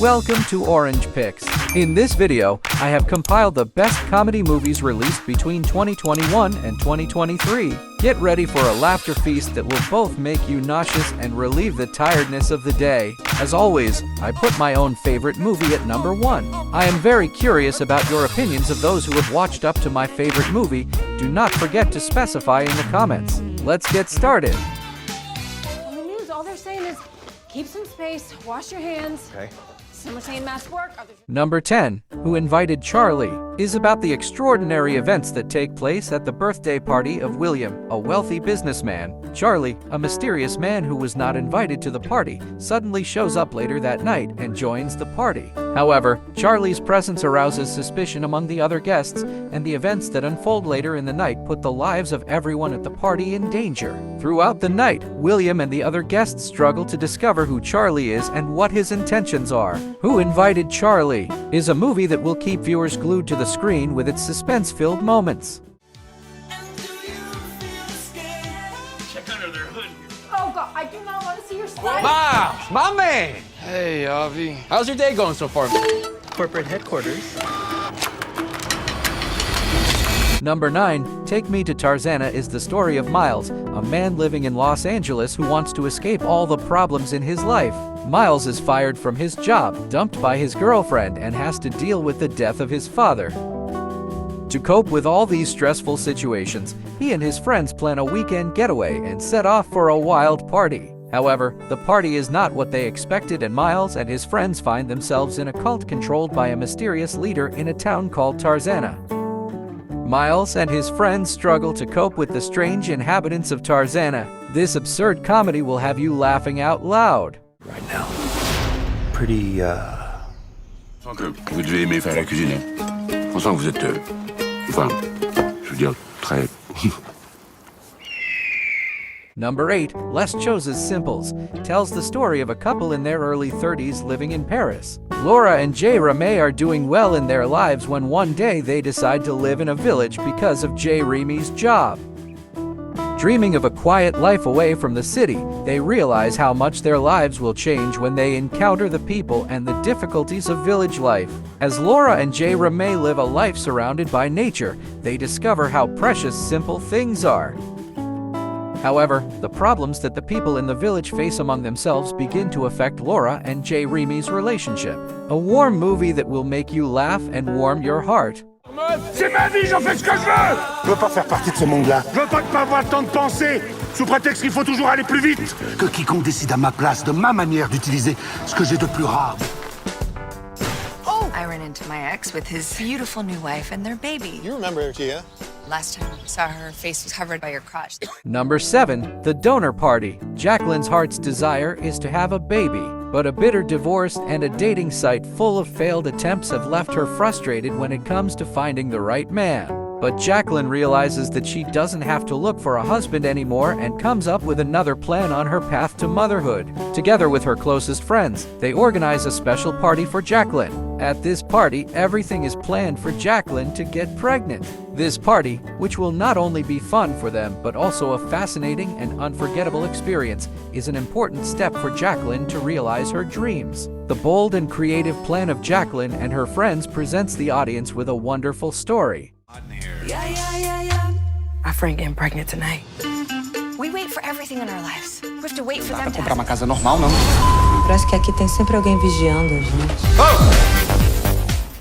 Welcome to Orange Picks. In this video, I have compiled the best comedy movies released between 2021 and 2023. Get ready for a laughter feast that will both make you nauseous and relieve the tiredness of the day. As always, I put my own favorite movie at number 1. I am very curious about your opinions of those who have watched up to my favorite movie. Do not forget to specify in the comments. Let's get started. On the news, all they're saying is keep some space, wash your hands. Okay. Some are saying mask work, others... Number 10, Who Invited Charlie, is about the extraordinary events that take place at the birthday party of William, a wealthy businessman. Charlie, a mysterious man who was not invited to the party, suddenly shows up later that night and joins the party. However, Charlie's presence arouses suspicion among the other guests, and the events that unfold later in the night put the lives of everyone at the party in danger. Throughout the night, William and the other guests struggle to discover who Charlie is and what his intentions are. Who Invited Charlie is a movie that will keep viewers glued to the screen with its suspense-filled moments. Check under their hood. Oh God, I do not want to see your slide. Mom! Mommy! Hey, Avi. How's your day going so far? Corporate headquarters. Number 9, Take Me to Tarzana is the story of Miles, a man living in Los Angeles who wants to escape all the problems in his life. Miles is fired from his job, dumped by his girlfriend, and has to deal with the death of his father. To cope with all these stressful situations, he and his friends plan a weekend getaway and set off for a wild party. However, the party is not what they expected, and Miles and his friends find themselves in a cult controlled by a mysterious leader in a town called Tarzana. Miles and his friends struggle to cope with the strange inhabitants of Tarzana. This absurd comedy will have you laughing out loud. Right now. Pretty, Je sens que vous devez aimer faire la cuisine. On sent que vous êtes, enfin, je veux dire, très... Number 8, Les Choses Simples, tells the story of a couple in their early 30s living in Paris. Laura and Jay Remy are doing well in their lives when one day they decide to live in a village because of Jay Remy's job. Dreaming of a quiet life away from the city, they realize how much their lives will change when they encounter the people and the difficulties of village life. As Laura and Jay Remy live a life surrounded by nature, they discover how precious simple things are. However, the problems that the people in the village face among themselves begin to affect Laura and Jay Remy's relationship. A warm movie that will make you laugh and warm your heart. C'est ma vie, j'en fais ce que je veux! Je veux pas faire partie de ce monde-là. Je veux pas avoir le temps de penser, sous prétexte qu'il faut toujours aller plus vite. Que quiconque décide à ma place de ma manière d'utiliser ce que j'ai de plus rare. I ran into my ex with his beautiful new wife and their baby. You remember her, Gia? Last time I saw her, face was covered by her crotch. Number 7, The Donor Party. Jacqueline's heart's desire is to have a baby, but a bitter divorce and a dating site full of failed attempts have left her frustrated when it comes to finding the right man. But Jacqueline realizes that she doesn't have to look for a husband anymore and comes up with another plan on her path to motherhood. Together with her closest friends, they organize a special party for Jacqueline. At this party, everything is planned for Jacqueline to get pregnant. This party, which will not only be fun for them but also a fascinating and unforgettable experience, is an important step for Jacqueline to realize her dreams. The bold and creative plan of Jacqueline and her friends presents the audience with a wonderful story. Our friend getting pregnant tonight. We wait for everything in our lives. We have to wait for them to Comprar uma casa normal, não? Parece que aqui tem sempre alguém vigiando a gente.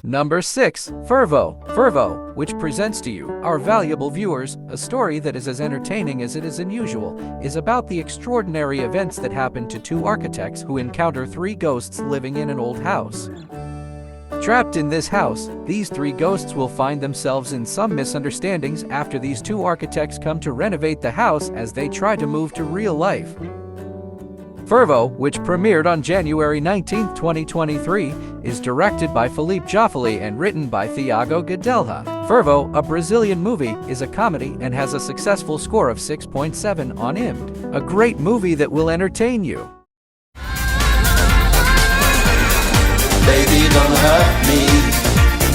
Number 6, Fervo. Fervo, which presents to you, our valuable viewers, a story that is as entertaining as it is unusual, is about the extraordinary events that happen to two architects who encounter 3 ghosts living in an old house. Trapped in this house, these 3 ghosts will find themselves in some misunderstandings after these 2 architects come to renovate the house as they try to move to real life. Fervo, which premiered on January 19, 2023, is directed by Felipe Joffoli and written by Thiago Gadelha. Fervo, a Brazilian movie, is a comedy and has a successful score of 6.7 on IMDb. A great movie that will entertain you. baby,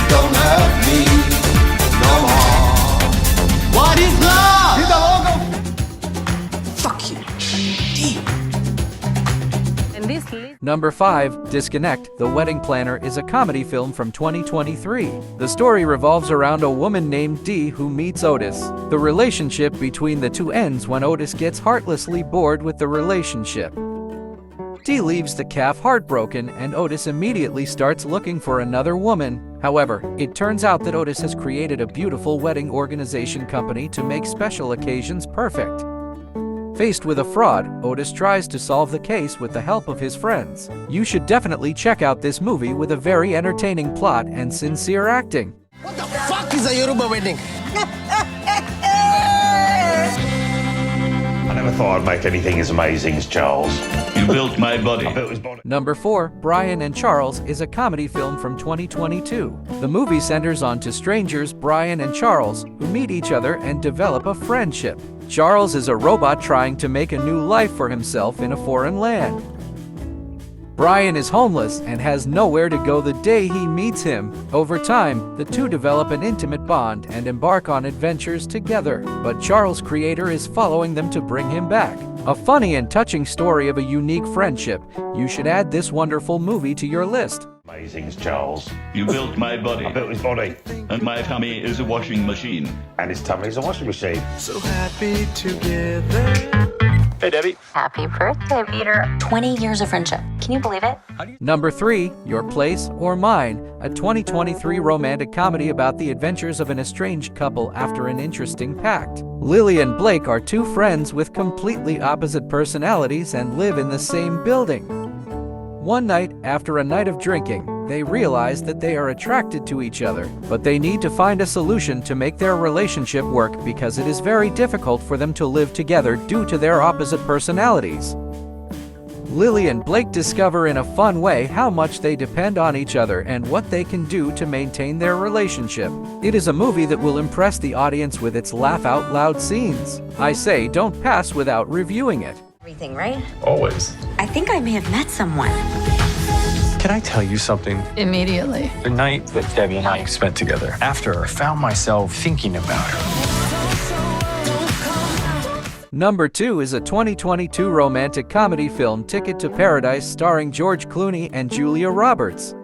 don't hurt me, no more. What is love? Vida logo! Fuck you. Number 5. Disconnect. The Wedding Planner is a comedy film from 2023. The story revolves around a woman named Dee who meets Otis. The relationship between the two ends when Otis gets heartlessly bored with the relationship. Dee leaves the calf heartbroken, and Otis immediately starts looking for another woman. However, it turns out that Otis has created a beautiful wedding organization company to make special occasions perfect. Faced with a fraud, Otis tries to solve the case with the help of his friends. You should definitely check out this movie with a very entertaining plot and sincere acting. What the fuck is a Yoruba wedding? I never thought I'd make anything as amazing as Charles. You built my body. I built his body. Number 4. Brian and Charles is a comedy film from 2022. The movie centers on two strangers, Brian and Charles, who meet each other and develop a friendship. Charles is a robot trying to make a new life for himself in a foreign land. Brian is homeless and has nowhere to go the day he meets him. Over time, the two develop an intimate bond and embark on adventures together, but Charles' creator is following them to bring him back. A funny and touching story of a unique friendship. You should add this wonderful movie to your list. Amazing as Charles. You built my body. I built his body. And my tummy is a washing machine. And his tummy is a washing machine. So happy together. Hey, Debbie. Happy birthday, Peter. 20 years of friendship. Can you believe it? Number 3. Your Place or Mine, a 2023 romantic comedy about the adventures of an estranged couple after an interesting pact. Lily and Blake are two friends with completely opposite personalities and live in the same building. One night, after a night of drinking, they realize that they are attracted to each other, but they need to find a solution to make their relationship work because it is very difficult for them to live together due to their opposite personalities. Lily and Blake discover in a fun way how much they depend on each other and what they can do to maintain their relationship. It is a movie that will impress the audience with its laugh-out-loud scenes. I say don't pass without reviewing it. Everything, right? Always. I think I may have met someone. Can I tell you something? Immediately. The night that Debbie and I spent together, after I found myself thinking about her. Number 2 is a 2022 romantic comedy film, Ticket to Paradise, starring George Clooney and Julia Roberts.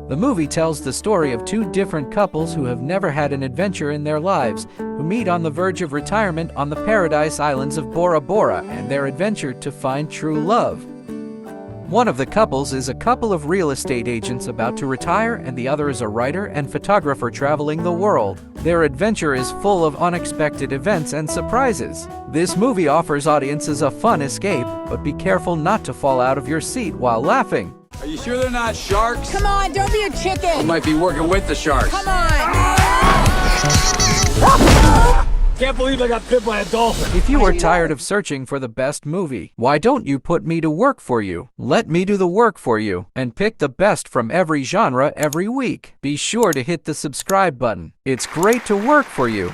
The movie tells the story of two different couples who have never had an adventure in their lives, who meet on the verge of retirement on the Paradise Islands of Bora Bora and their adventure to find true love. One of the couples is a couple of real estate agents about to retire, and the other is a writer and photographer traveling the world. Their adventure is full of unexpected events and surprises. This movie offers audiences a fun escape, but be careful not to fall out of your seat while laughing. Are you sure they're not sharks? Come on, don't be a chicken. We might be working with the sharks. Come on. Can't believe I got bit by a dolphin. If you are tired of searching for the best movie, why don't you put me to work for you? Let me do the work for you and pick the best from every genre every week. Be sure to hit the subscribe button. It's great to work for you.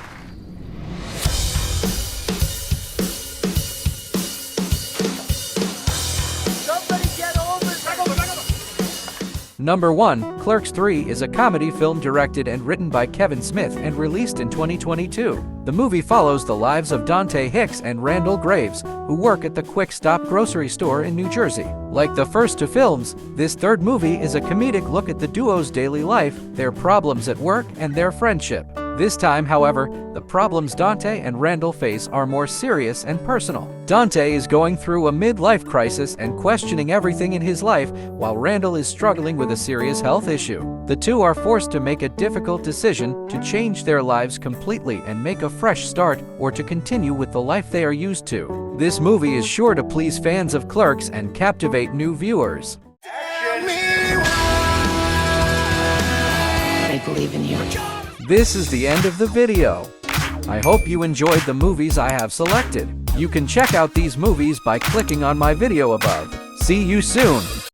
Number 1. Clerks 3 is a comedy film directed and written by Kevin Smith and released in 2022. The movie follows the lives of Dante Hicks and Randall Graves, who work at the Quick Stop grocery store in New Jersey. Like the first two films, this third movie is a comedic look at the duo's daily life, their problems at work, and their friendship. This time, however, the problems Dante and Randall face are more serious and personal. Dante is going through a midlife crisis and questioning everything in his life, while Randall is struggling with a serious health issue. The two are forced to make a difficult decision to change their lives completely and make a fresh start, or to continue with the life they are used to. This movie is sure to please fans of Clerks and captivate new viewers. I believe in you. This is the end of the video. I hope you enjoyed the movies I have selected. You can check out these movies by clicking on my video above. See you soon!